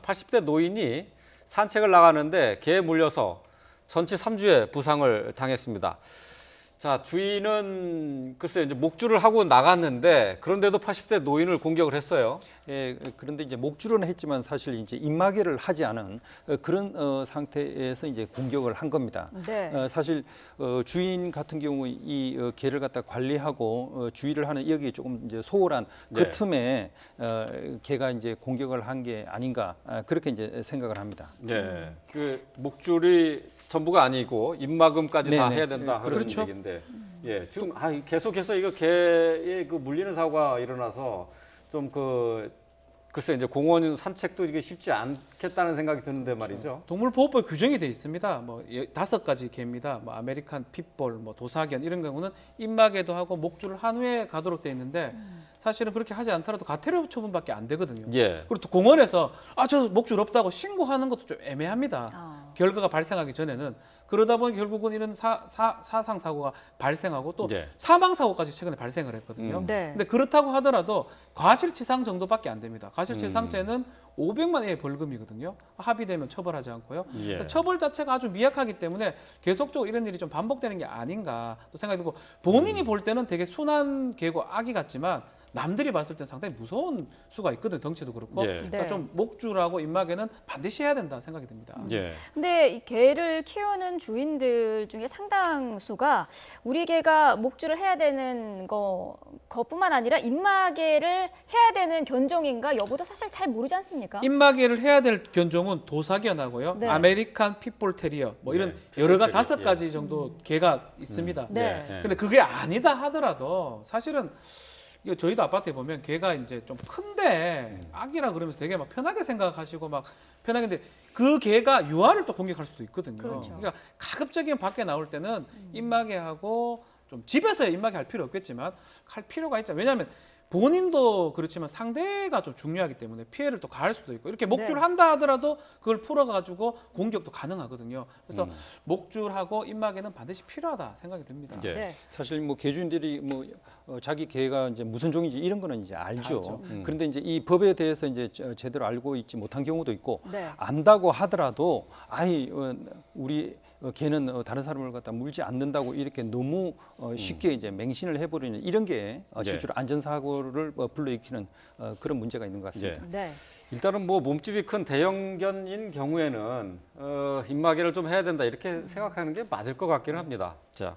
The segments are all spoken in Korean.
80대 노인이 산책을 나가는데 개에 물려서 전치 3주의 부상을 당했습니다. 자, 주인은 글쎄 이제 목줄을 하고 나갔는데 그런데도 80대 노인을 공격을 했어요. 예, 그런데 이제 목줄은 했지만 사실 이제 입마개를 하지 않은 그런 상태에서 이제 공격을 한 겁니다. 네. 사실 주인 같은 경우 이 개를 갖다 관리하고 주의를 하는 여기 조금 이제 소홀한 그 네. 틈에 개가 이제 공격을 한 게 아닌가 그렇게 이제 생각을 합니다. 네. 그 목줄이 전부가 아니고 입막음까지 다 네네. 해야 된다 그런 그렇죠. 얘기인데, 예, 지금 계속해서 이거 개에 그 물리는 사고가 일어나서 좀 글쎄 이제 공원 산책도 이게 쉽지 않겠다는 생각이 드는데 말이죠. 동물보호법 규정이 돼 있습니다. 뭐 5가지 개입니다. 뭐 아메리칸 pitbull, 뭐 도사견 이런 경우는 입마개도 하고 목줄을 한 후에 가도록 돼 있는데 사실은 그렇게 하지 않더라도 가태료 처분밖에 안 되거든요. 예. 그리고 또 공원에서 저 목줄 없다고 신고하는 것도 좀 애매합니다. 결과가 발생하기 전에는 그러다 보니 결국은 이런 사상 사고가 발생하고 또 예. 사망 사고까지 최근에 발생을 했거든요. 네. 근데 그렇다고 하더라도 과실치상 정도밖에 안 됩니다. 과실치상죄는 500만 원의 벌금이거든요. 합의되면 처벌하지 않고요. 예. 그래서 처벌 자체가 아주 미약하기 때문에 계속적으로 이런 일이 좀 반복되는 게 아닌가 또 생각이 들고 본인이 볼 때는 되게 순한 개고 아기 같지만 남들이 봤을 때는 상당히 무서운 수가 있거든요. 덩치도 그렇고. 예. 그러니까 네. 좀 목줄하고 입마개는 반드시 해야 된다 생각이 듭니다. 예. 근데 이 개를 키우는 주인들 중에 상당수가 우리 개가 목줄을 해야 되는 것뿐만 아니라 입마개를 해야 되는 견종인가 여부도 사실 잘 모르지 않습니까? 입마개를 해야 될 견종은 도사견하고요, 네. 아메리칸 핏볼 테리어, 뭐 이런 네, 여러가 핏볼 5가지 정도 개가 있습니다. 네. 예. 근데 그게 아니다 하더라도 사실은 이거 저희도 아파트에 보면 개가 이제 좀 큰데 아기라 그러면서 되게 막 편하게 생각하시고 막 편하게인데 그 개가 유아를 또 공격할 수도 있거든요. 그렇죠. 그러니까 가급적이면 밖에 나올 때는 입마개하고 좀 집에서 입마개 할 필요 없겠지만 할 필요가 있죠. 왜냐하면 본인도 그렇지만 상대가 좀 중요하기 때문에 피해를 또 가할 수도 있고 이렇게 목줄 네. 한다 하더라도 그걸 풀어가지고 공격도 가능하거든요. 그래서 목줄하고 입마개는 반드시 필요하다 생각이 듭니다. 예. 네. 사실 뭐 개주인들이 뭐 자기 개가 이제 무슨 종인지 이런 거는 이제 알죠. 알죠. 그런데 이제 이 법에 대해서 이제 제대로 알고 있지 못한 경우도 있고 네. 안다고 하더라도 우리 개는 다른 사람을 갖다 물지 않는다고 이렇게 너무 쉽게 이제 맹신을 해버리는 이런 게 실제로 안전사고를 불러일으키는 그런 문제가 있는 것 같습니다. 예. 네. 일단은 뭐 몸집이 큰 대형견인 경우에는 입마개를 좀 해야 된다 이렇게 생각하는 게 맞을 것 같기는 합니다. 자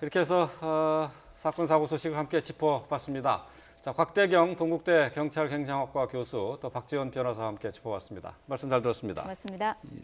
이렇게 해서 사건 사고 소식을 함께 짚어봤습니다. 자, 곽대경 동국대 경찰경장학과 교수 또 박지원 변호사와 함께 짚어봤습니다. 말씀 잘 들었습니다. 고맙습니다. 이